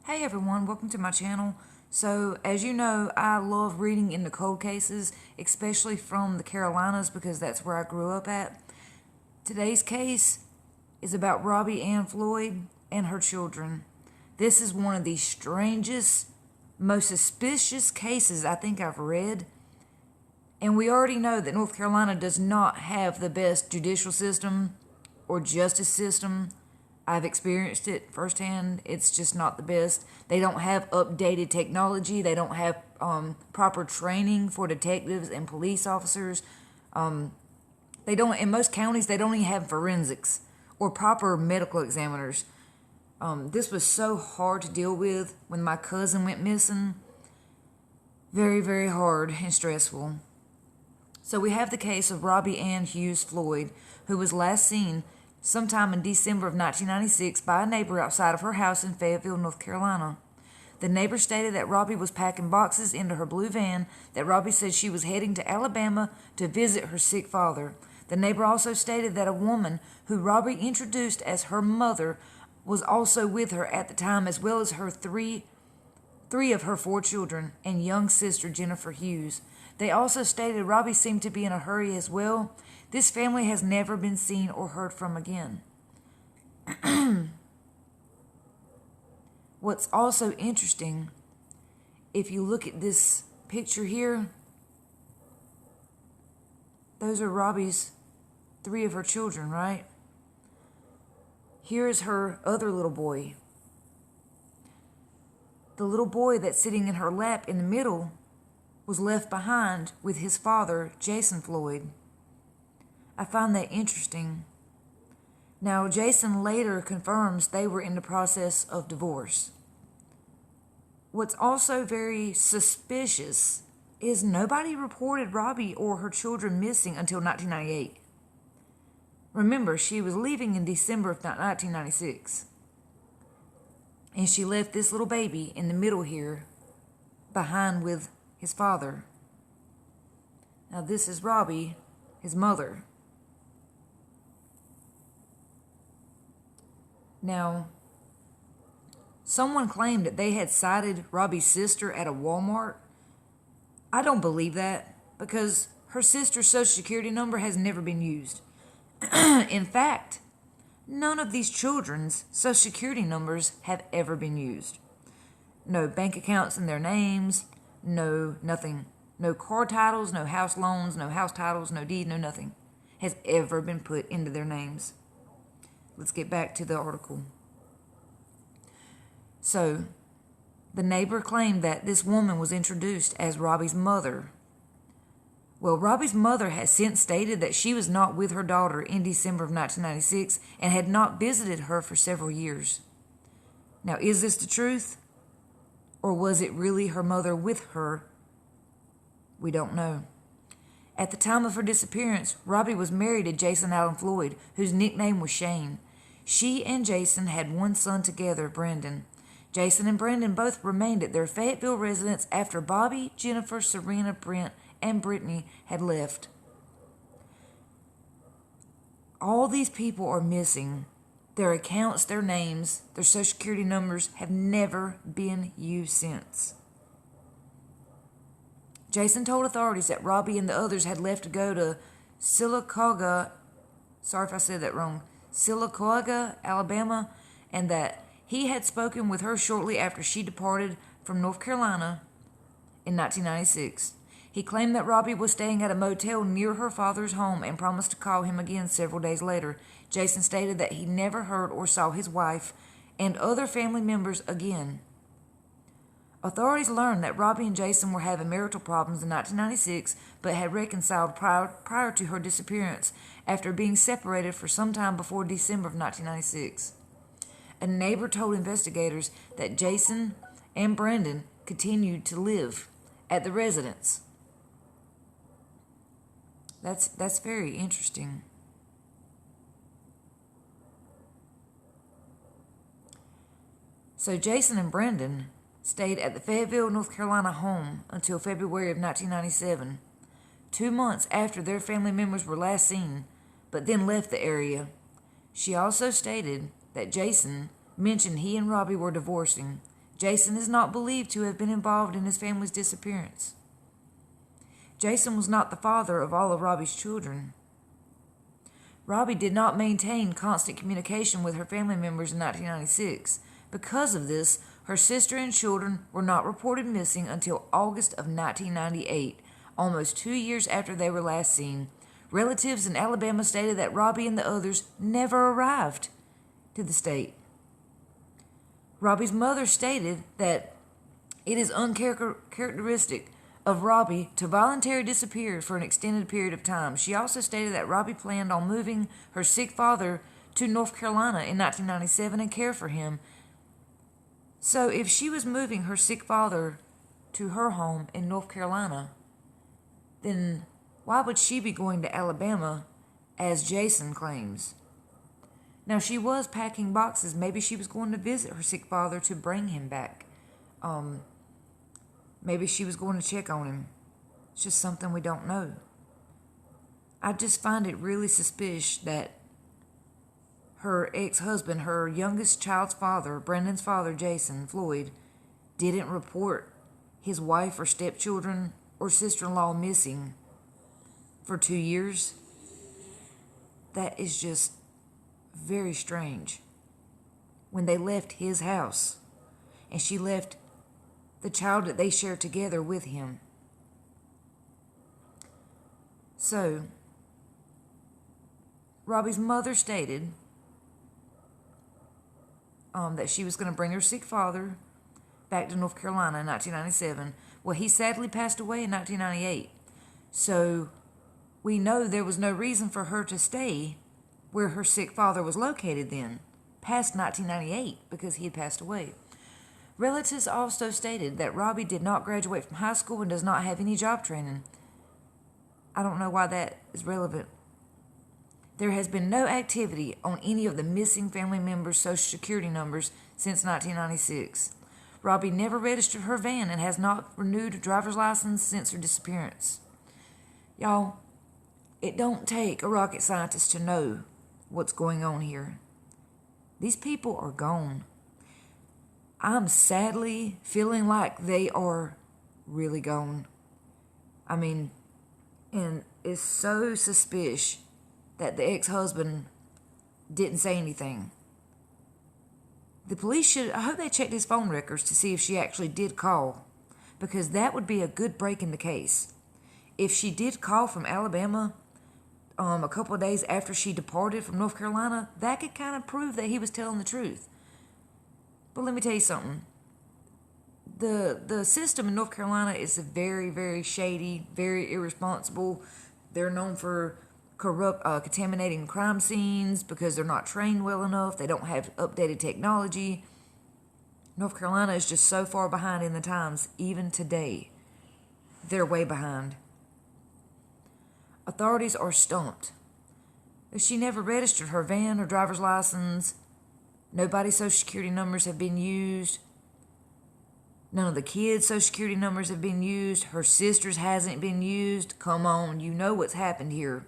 Hey everyone, welcome to my channel. So, as you know, I love reading into cold cases, especially from the Carolinas because that's where I grew up at. Today's case is about Robbie Ann Floyd and her children. This is one of the strangest, most suspicious cases I think I've read. And we already know that North Carolina does not have the best judicial system or justice system. I've experienced it firsthand. It's just not the best. They don't have updated technology. They don't have proper training for detectives and police officers. They don't. In most counties, they don't even have forensics or proper medical examiners. This was so hard to deal with when my cousin went missing. Very, very hard and stressful. So we have the case of Robbie Ann Hughes Floyd, who was last seen sometime in December of 1996 by a neighbor outside of her house in Fayetteville, North Carolina. The neighbor stated that Robbie was packing boxes into her blue van, that Robbie said she was heading to Alabama to visit her sick father. The neighbor also stated that a woman who Robbie introduced as her mother was also with her at the time, as well as her three of her 4 children and young sister Jennifer Hughes. They also stated Robbie seemed to be in a hurry as well. This family has never been seen or heard from again. What's also interesting, if you look at this picture here, those are Robbie's 3 of her children, right? Here is her other little boy. The little boy that's sitting in her lap in the middle was left behind with his father, Jason Floyd. I find that interesting. Now, Jason later confirms they were in the process of divorce. What's also very suspicious is nobody reported Robbie or her children missing until 1998. Remember, she was leaving in December of 1996. And she left this little baby in the middle here behind with his father. Now, this is Robbie, his mother. Now, someone claimed that they had sighted Robbie's sister at a Walmart. I don't believe that because her sister's social security number has never been used. In fact, none of these children's social security numbers have ever been used. No bank accounts in their names, no nothing. No car titles, no house loans, no house titles, no deed, no nothing has ever been put into their names. Let's get back to the article. So, the neighbor claimed that this woman was introduced as Robbie's mother. Well, Robbie's mother has since stated that she was not with her daughter in December of 1996 and had not visited her for several years. Now, is this the truth? Or was it really her mother with her? We don't know. At the time of her disappearance, Robbie was married to Jason Allen Floyd, whose nickname was Shane. She and Jason had one son together, Brandon. Jason and Brandon both remained at their Fayetteville residence after Bobby, Jennifer, Serena, Brent, and Brittany had left. All these people are missing. Their accounts, their names, their social security numbers have never been used since. Jason told authorities that Robbie and the others had left to go to Sylacauga, sorry if I said that wrong, Sylacauga, Alabama, and that he had spoken with her shortly after she departed from North Carolina in 1996. He claimed that Robbie was staying at a motel near her father's home and promised to call him again several days later. Jason stated that he never heard or saw his wife and other family members again. Authorities learned that Robbie and Jason were having marital problems in 1996, but had reconciled prior to her disappearance after being separated for some time before December of 1996. A neighbor told investigators that Jason and Brandon continued to live at the residence. That's very interesting. So Jason and Brandon stayed at the Fayetteville, North Carolina home until February of 1997, 2 months after their family members were last seen, but then left the area. She also stated that Jason mentioned he and Robbie were divorcing, Jason is not believed to have been involved in his family's disappearance. Jason was not the father of all of Robbie's children. Robbie did not maintain constant communication with her family members in 1996. Because of this, her sister and children were not reported missing until August of 1998, almost 2 years after they were last seen. Relatives in Alabama stated that Robbie and the others never arrived to the state. Robbie's mother stated that it is uncharacteristic of Robbie to voluntarily disappear for an extended period of time. She also stated that Robbie planned on moving her sick father to North Carolina in 1997 and care for him. So if she was moving her sick father to her home in North Carolina, then why would she be going to Alabama, as Jason claims? Now, she was packing boxes. Maybe she was going to visit her sick father to bring him back. Maybe she was going to check on him. It's just something we don't know. I just find it really suspicious that her ex-husband, her youngest child's father, Brendan's father, Jason Floyd, didn't report his wife or stepchildren or sister-in-law missing for 2 years. That is just very strange. When they left his house and she left the child that they shared together with him. So, Robbie's mother stated that she was going to bring her sick father back to North Carolina in 1997. Well, he sadly passed away in 1998. So, we know there was no reason for her to stay where her sick father was located then, past 1998, because he had passed away. Relatives also stated that Robbie did not graduate from high school and does not have any job training. I don't know why that is relevant. There has been no activity on any of the missing family members' Social Security numbers since 1996. Robbie never registered her van and has not renewed a driver's license since her disappearance. Y'all, it don't take a rocket scientist to know what's going on here. These people are gone. I'm sadly feeling like they are really gone. I mean, and it's so suspicious that the ex-husband didn't say anything. The police should, I hope they checked his phone records to see if she actually did call, because that would be a good break in the case. If she did call from Alabama a couple of days after she departed from North Carolina, that could kind of prove that he was telling the truth. But let me tell you something. The system in North Carolina is very, very shady, very irresponsible. They're known for contaminating crime scenes because they're not trained well enough. They don't have updated technology. North Carolina is just so far behind in the times, even today. They're way behind. Authorities are stumped. She never registered her van or driver's license. Nobody's Social Security numbers have been used. None of the kids' Social Security numbers have been used. Her sister's hasn't been used. Come on, you know what's happened here.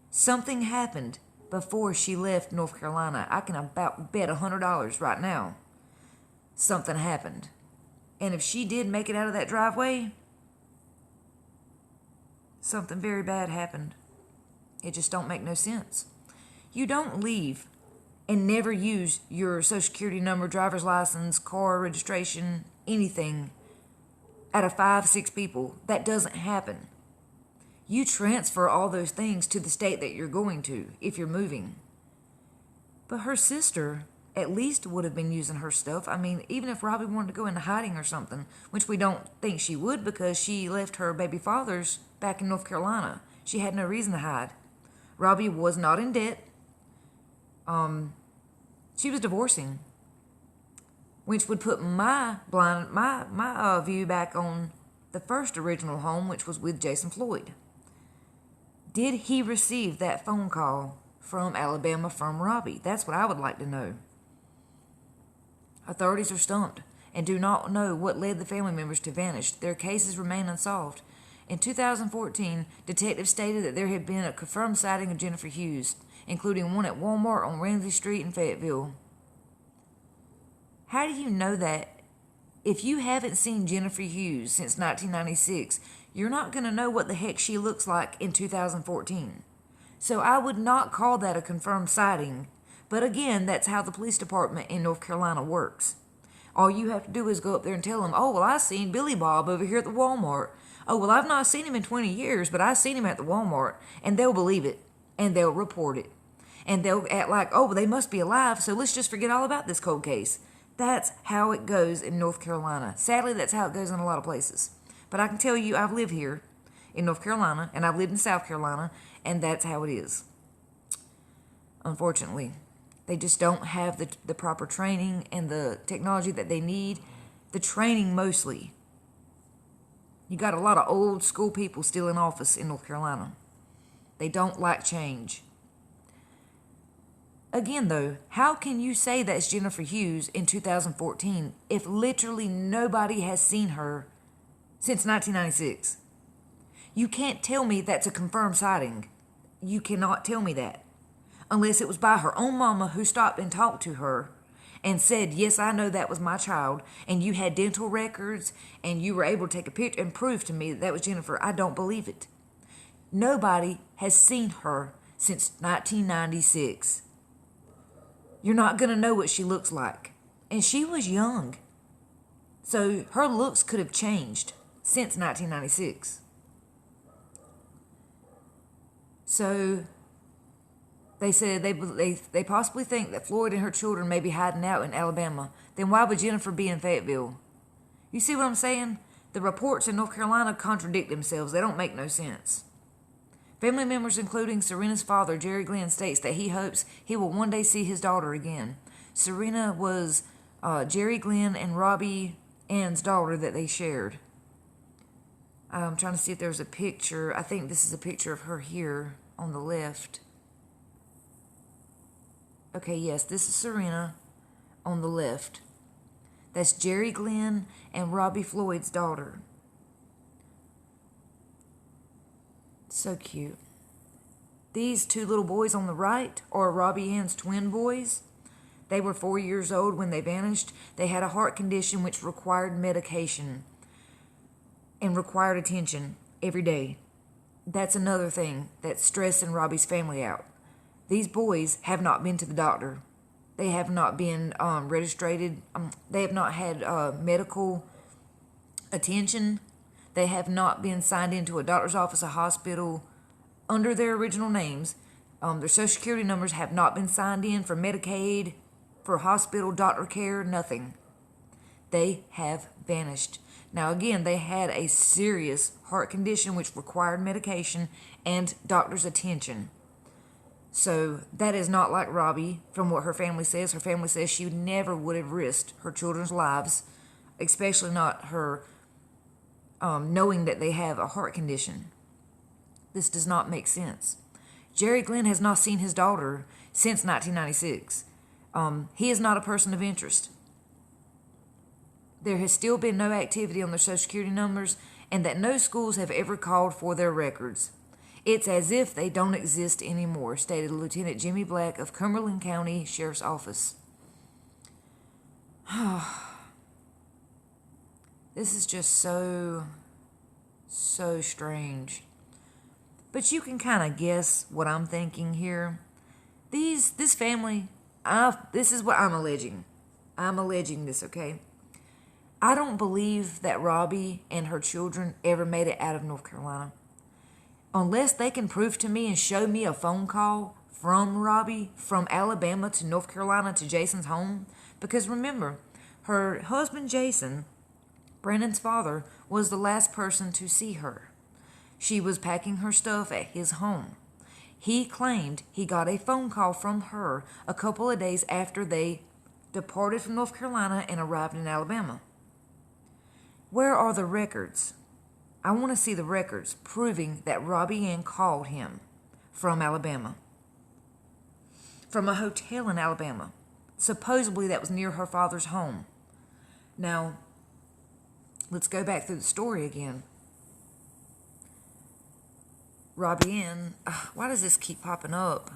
Something happened before she left North Carolina. I can about bet $100 right now. Something happened. And if she did make it out of that driveway, something very bad happened. It just don't make no sense. You don't leave and never use your Social Security number, driver's license, car registration, anything out of 5-6 people. That doesn't happen. You transfer all those things to the state that you're going to if you're moving. But her sister at least would have been using her stuff. I mean, even if Robbie wanted to go into hiding or something, which we don't think she would because she left her baby fathers back in North Carolina. She had no reason to hide. Robbie was not in debt. She was divorcing, which would put my view back on the first original home, which was with Jason Floyd. Did he receive that phone call from Alabama from Robbie? That's what I would like to know. Authorities are stumped and do not know what led the family members to vanish. Their cases remain unsolved. In 2014, detectives stated that there had been a confirmed sighting of Jennifer Hughes, including one at Walmart on Ramsey Street in Fayetteville. How do you know that? If you haven't seen Jennifer Hughes since 1996, you're not going to know what the heck she looks like in 2014. So I would not call that a confirmed sighting. But again, that's how the police department in North Carolina works. All you have to do is go up there and tell them, oh, well, I seen Billy Bob over here at the Walmart. Oh, well, I've not seen him in 20 years, but I seen him at the Walmart. And they'll believe it. And they'll report it. And they'll act like, oh, well, they must be alive, so let's just forget all about this cold case. That's how it goes in North Carolina. Sadly, that's how it goes in a lot of places. But I can tell you, I've lived here in North Carolina, and I've lived in South Carolina, and that's how it is. Unfortunately, they just don't have the proper training and the technology that they need. The training mostly. You got a lot of old school people still in office in North Carolina. They don't like change. Again, though, how can you say that's Jennifer Hughes in 2014 if literally nobody has seen her since 1996? You can't tell me that's a confirmed sighting. You cannot tell me that. Unless it was by her own mama who stopped and talked to her and said, yes, I know that was my child, and you had dental records, and you were able to take a picture and prove to me that that was Jennifer. I don't believe it. Nobody has seen her since 1996. You're not going to know what she looks like. And she was young. So her looks could have changed since 1996. So they said they possibly think that Floyd and her children may be hiding out in Alabama. Then why would Jennifer be in Fayetteville? You see what I'm saying? The reports in North Carolina contradict themselves. They don't make no sense. Family members, including Serena's father, Jerry Glenn, states that he hopes he will one day see his daughter again. Serena was Jerry Glenn and Robbie Ann's daughter that they shared. I'm trying to see if there's a picture. I think this is a picture of her here on the left. Okay, yes, this is Serena on the left. That's Jerry Glenn and Robbie Floyd's daughter. So cute. These two little boys on the right are Robbie Ann's twin boys. They were 4 years old when they vanished. They had a heart condition which required medication and required attention every day. That's another thing that's stressing Robbie's family out. These boys have not been to the doctor. They have not been registered. They have not had medical attention. They have not been signed into a doctor's office, a hospital, under their original names. Their social security numbers have not been signed in for Medicaid, for hospital, doctor care, nothing. They have vanished. Now again, they had a serious heart condition which required medication and doctor's attention. So that is not like Robbie, from what her family says. Her family says she never would have risked her children's lives, especially not her knowing that they have a heart condition. This does not make sense. Jerry Glenn has not seen his daughter since 1996. He is not a person of interest. There has still been no activity on their social security numbers, and that no schools have ever called for their records. It's as if they don't exist anymore, stated Lieutenant Jimmy Black of Cumberland County Sheriff's Office. This is just so strange. But you can kind of guess what I'm thinking here. This family, this is what I'm alleging. I'm alleging this, okay? I don't believe that Robbie and her children ever made it out of North Carolina. Unless they can prove to me and show me a phone call from Robbie from Alabama to North Carolina to Jason's home. Because remember, her husband Jason, Brandon's father, was the last person to see her. She was packing her stuff at his home. He claimed he got a phone call from her a couple of days after they departed from North Carolina and arrived in Alabama. Where are the records? I want to see the records proving that Robbie Ann called him from Alabama. From a hotel in Alabama. Supposedly that was near her father's home. Now, let's go back through the story again. Robbie Ann, why does this keep popping up?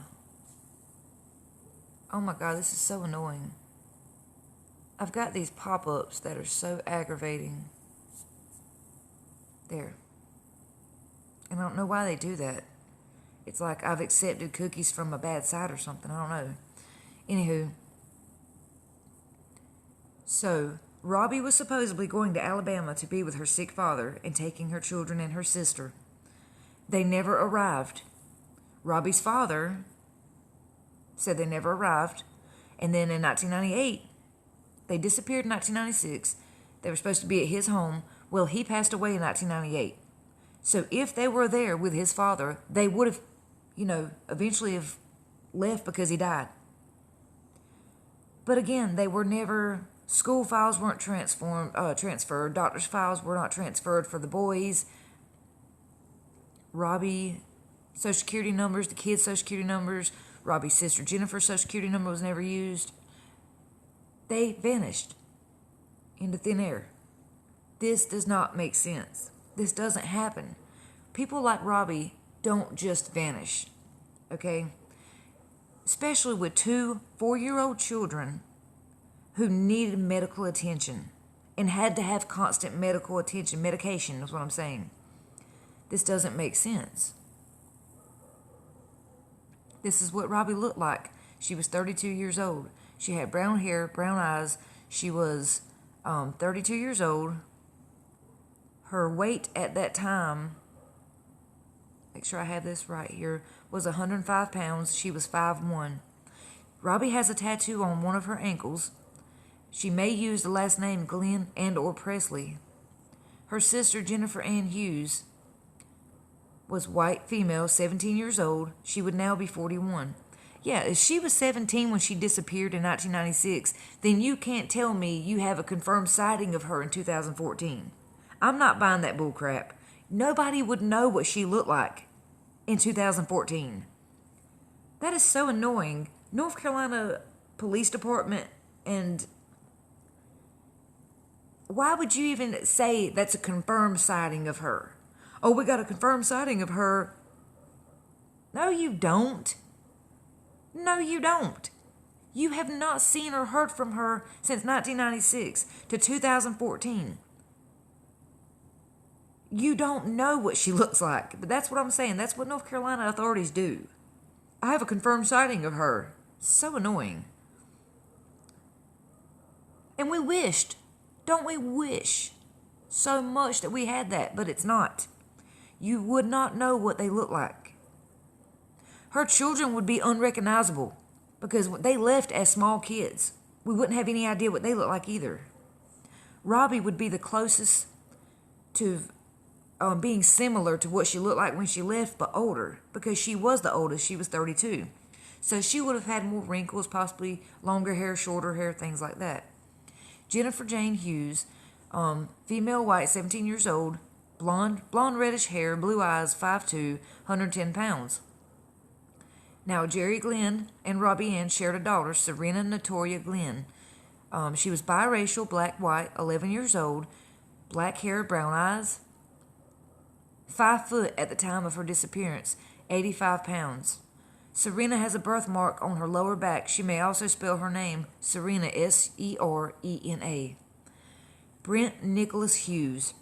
Oh my God, this is so annoying. I've got these pop-ups that are so aggravating. There. And I don't know why they do that. It's like I've accepted cookies from a bad site or something. I don't know. Anywho. So, Robbie was supposedly going to Alabama to be with her sick father and taking her children and her sister. They never arrived. Robbie's father said they never arrived. And then in 1998, they disappeared in 1996. They were supposed to be at his home. Well, he passed away in 1998. So if they were there with his father, they would have, eventually have left because he died. But again, they were never, school files weren't transferred. Doctor's files were not transferred for the boys. Robbie, Social Security numbers, the kids' Social Security numbers, Robbie's sister Jennifer's Social Security number was never used. They vanished into thin air. This does not make sense. This doesn't happen. People like Robbie don't just vanish, okay? Especially with 2 4-year-old children who needed medical attention and had to have constant medical attention. Medication is what I'm saying. This doesn't make sense. This is what Robbie looked like. She was 32 years old. She had brown hair, brown eyes. She was 32 years old. Her weight at that time, make sure I have this right here, was 105 pounds. She was 5'1". Robbie has a tattoo on one of her ankles. She may use the last name Glenn and or Presley. Her sister, Jennifer Ann Hughes, was white, female, 17 years old. She would now be 41. Yeah, if she was 17 when she disappeared in 1996, then you can't tell me you have a confirmed sighting of her in 2014. I'm not buying that bull crap. Nobody would know what she looked like in 2014. That is so annoying. North Carolina Police Department, and why would you even say that's a confirmed sighting of her? Oh, we got a confirmed sighting of her. No, you don't. No, you don't. You have not seen or heard from her since 1996 to 2014. You don't know what she looks like. But that's what I'm saying. That's what North Carolina authorities do. I have a confirmed sighting of her. So annoying. And we wished, don't we wish so much that we had that, but it's not. You would not know what they look like. Her children would be unrecognizable because they left as small kids. We wouldn't have any idea what they look like either. Robbie would be the closest to being similar to what she looked like when she left, but older, because she was the oldest. She was 32. So she would have had more wrinkles, possibly longer hair, shorter hair, things like that. Jennifer Jane Hughes, female, white, 17 years old, blonde reddish hair, blue eyes, 5'2", 110 pounds. Now, Jerry Glenn and Robbie Ann shared a daughter, Serena Notoria Glenn. She was biracial, black, white, 11 years old, black hair, brown eyes, 5 foot at the time of her disappearance, 85 pounds. Serena has a birthmark on her lower back. She may also spell her name Serena, Serena. Brent Nicholas Hughes,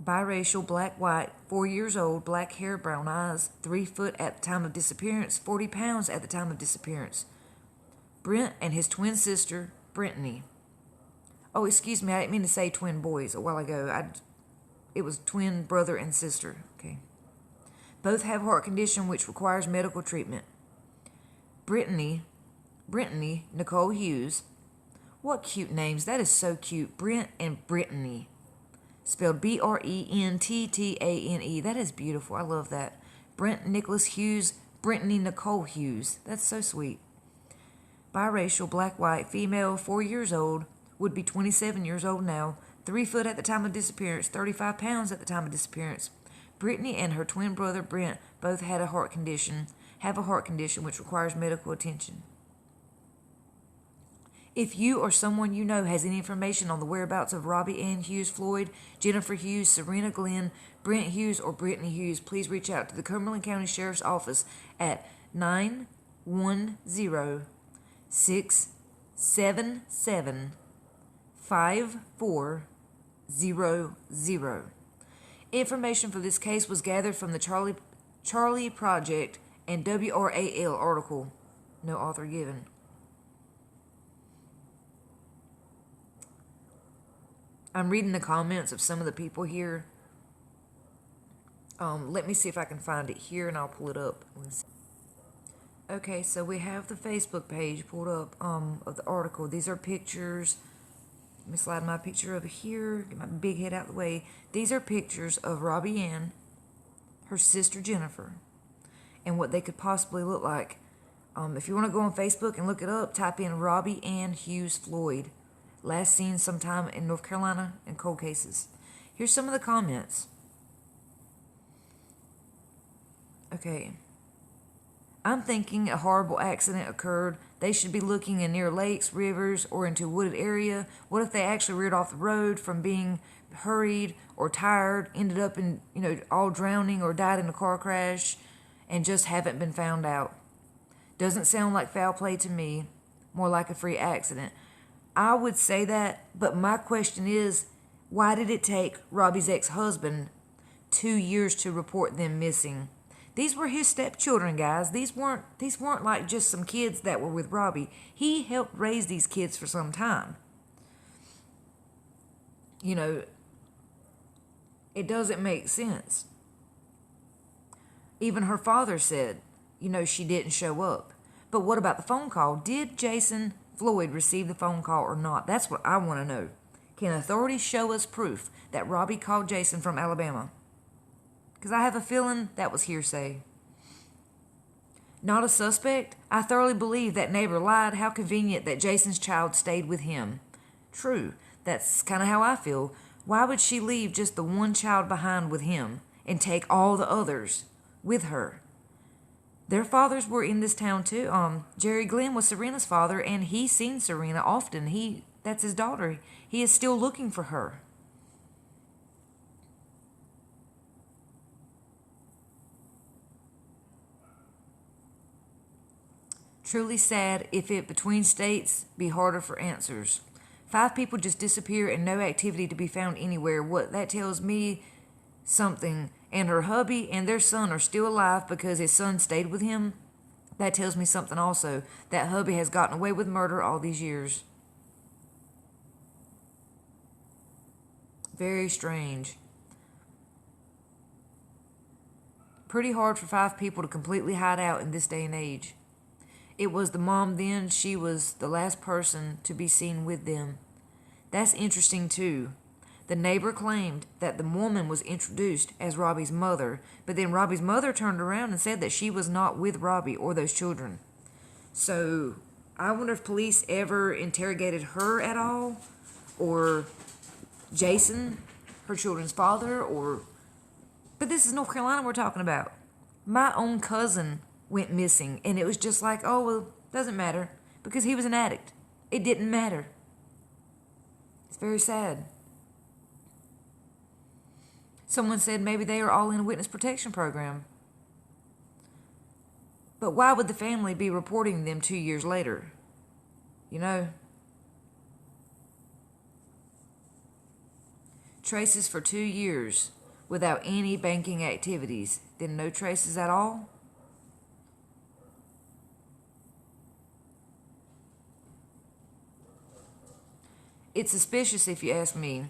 biracial, black, white, 4 years old, black hair, brown eyes, 3 foot at the time of disappearance, 40 pounds at the time of disappearance. Brent and his twin sister, Brittany. Oh, excuse me, I didn't mean to say twin boys a while ago. It was twin brother and sister. Okay. Both have heart condition which requires medical treatment. Brittany Nicole Hughes. What cute names. That is so cute. Brent and Brittany. Spelled Brentttane. That is beautiful. I love that. Brent Nicholas Hughes. Brittany Nicole Hughes. That's so sweet. Biracial, black, white, female, 4 years old. Would be 27 years old now. 3 foot at the time of disappearance. 35 pounds at the time of disappearance. Brittany and her twin brother Brent both have a heart condition which requires medical attention. If you or someone you know has any information on the whereabouts of Robbie Ann Hughes Floyd, Jennifer Hughes, Serena Glenn, Brent Hughes, or Brittany Hughes, please reach out to the Cumberland County Sheriff's Office at 910-6 775400. Information for this case was gathered from the Charlie Project and WRAL article. No author given. I'm reading the comments of some of the people here. Let me see if I can find it here, and I'll pull it up. Okay, so we have the Facebook page pulled up of the article. These are pictures. Let me slide my picture over here. Get my big head out of the way. These are pictures of Robbie Ann, her sister Jennifer, and what they could possibly look like. If you want to go on Facebook and look it up, type in Robbie Ann Hughes Floyd. Last seen sometime in North Carolina in cold cases. Here's some of the comments. Okay. I'm thinking a horrible accident occurred. They should be looking in near lakes, rivers, or into a wooded area. What if they actually reared off the road from being hurried or tired, ended up in, all drowning, or died in a car crash and just haven't been found out? Doesn't sound like foul play to me. More like a free accident. I would say that, but my question is, why did it take Robbie's ex-husband 2 years to report them missing? These were his stepchildren, guys. These weren't like just some kids that were with Robbie. He helped raise these kids for some time. It doesn't make sense. Even her father said, she didn't show up. But what about the phone call? Did Jason Floyd receive the phone call or not? That's what I want to know. Can authorities show us proof that Robbie called Jason from Alabama? Because I have a feeling that was hearsay. Not a suspect? I thoroughly believe that neighbor lied. How convenient that Jason's child stayed with him. True. That's kind of how I feel. Why would she leave just the one child behind with him and take all the others with her? Their fathers were in this town too. Jerry Glenn was Serena's father, and he's seen Serena often. That's his daughter. He is still looking for her. Truly sad. If it between states, be harder for answers. 5 people just disappear and no activity to be found anywhere. What that tells me something. And her hubby and their son are still alive because his son stayed with him. That tells me something also. That hubby has gotten away with murder all these years. Very strange. Pretty hard for 5 people to completely hide out in this day and age. It was the mom then. She was the last person to be seen with them. That's interesting too. The neighbor claimed that the woman was introduced as Robbie's mother, but then Robbie's mother turned around and said that she was not with Robbie or those children. So, I wonder if police ever interrogated her at all, or Jason, her children's father, But this is North Carolina we're talking about. My own cousin went missing, and it was just like, oh, well, doesn't matter, because he was an addict. It didn't matter. It's very sad. Someone said maybe they are all in a witness protection program. But why would the family be reporting them 2 years later? Traces for 2 years without any banking activities. Then no traces at all? It's suspicious if you ask me.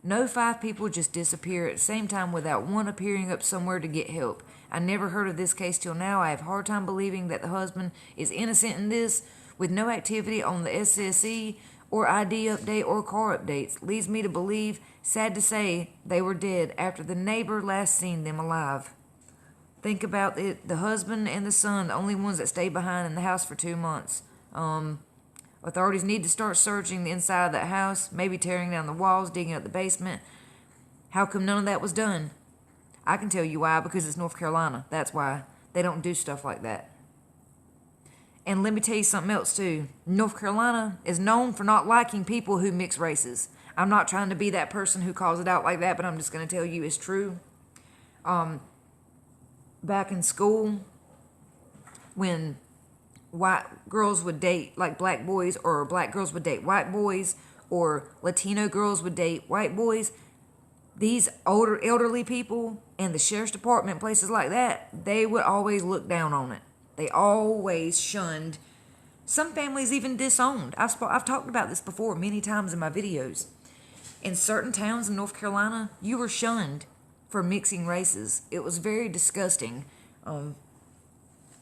No 5 people just disappear at the same time without one appearing up somewhere to get help. I never heard of this case till now. I have a hard time believing that the husband is innocent in this, with no activity on the SSE or ID update or car updates. Leads me to believe, sad to say, they were dead after the neighbor last seen them alive. Think about it. The husband and the son, the only ones that stayed behind in the house for 2 months. Authorities need to start searching the inside of that house, maybe tearing down the walls, digging up the basement. How come none of that was done? I can tell you why, because it's North Carolina. That's why. They don't do stuff like that. And let me tell you something else, too. North Carolina is known for not liking people who mix races. I'm not trying to be that person who calls it out like that, but I'm just going to tell you it's true. Back in school, when white girls would date like black boys, or black girls would date white boys, or Latino girls would date white boys. These older elderly people and the sheriff's department, places like that, they would always look down on it. They always shunned. Some families even disowned. I've talked about this before many times in my videos. In certain towns in North Carolina, you were shunned for mixing races. It was very disgusting.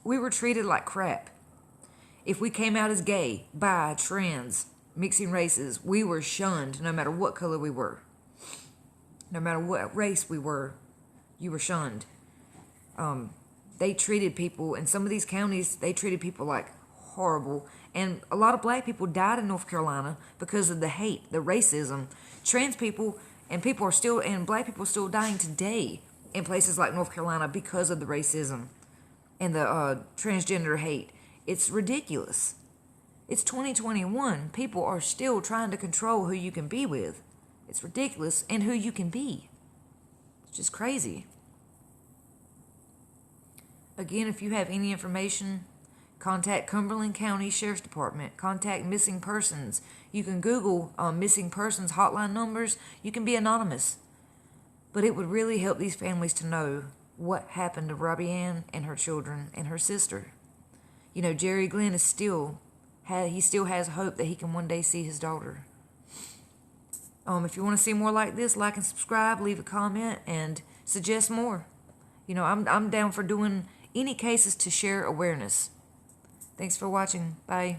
We were treated like crap. If we came out as gay, bi, trans, mixing races, we were shunned no matter what color we were. No matter what race we were, you were shunned. They treated people, in some of these counties, they treated people like horrible. And a lot of black people died in North Carolina because of the hate, the racism. Trans people and black people are still dying today in places like North Carolina because of the racism and the transgender hate. It's ridiculous. It's 2021. People are still trying to control who you can be with. It's ridiculous, and who you can be. It's just crazy. Again, if you have any information, contact Cumberland County Sheriff's Department. Contact Missing Persons. You can Google Missing Persons hotline numbers. You can be anonymous. But it would really help these families to know what happened to Robbie Ann and her children and her sister. You know, Jerry Glenn still has hope that he can one day see his daughter. If you want to see more like this, like and subscribe, leave a comment, and suggest more. You know, I'm down for doing any cases to share awareness. Thanks for watching. Bye.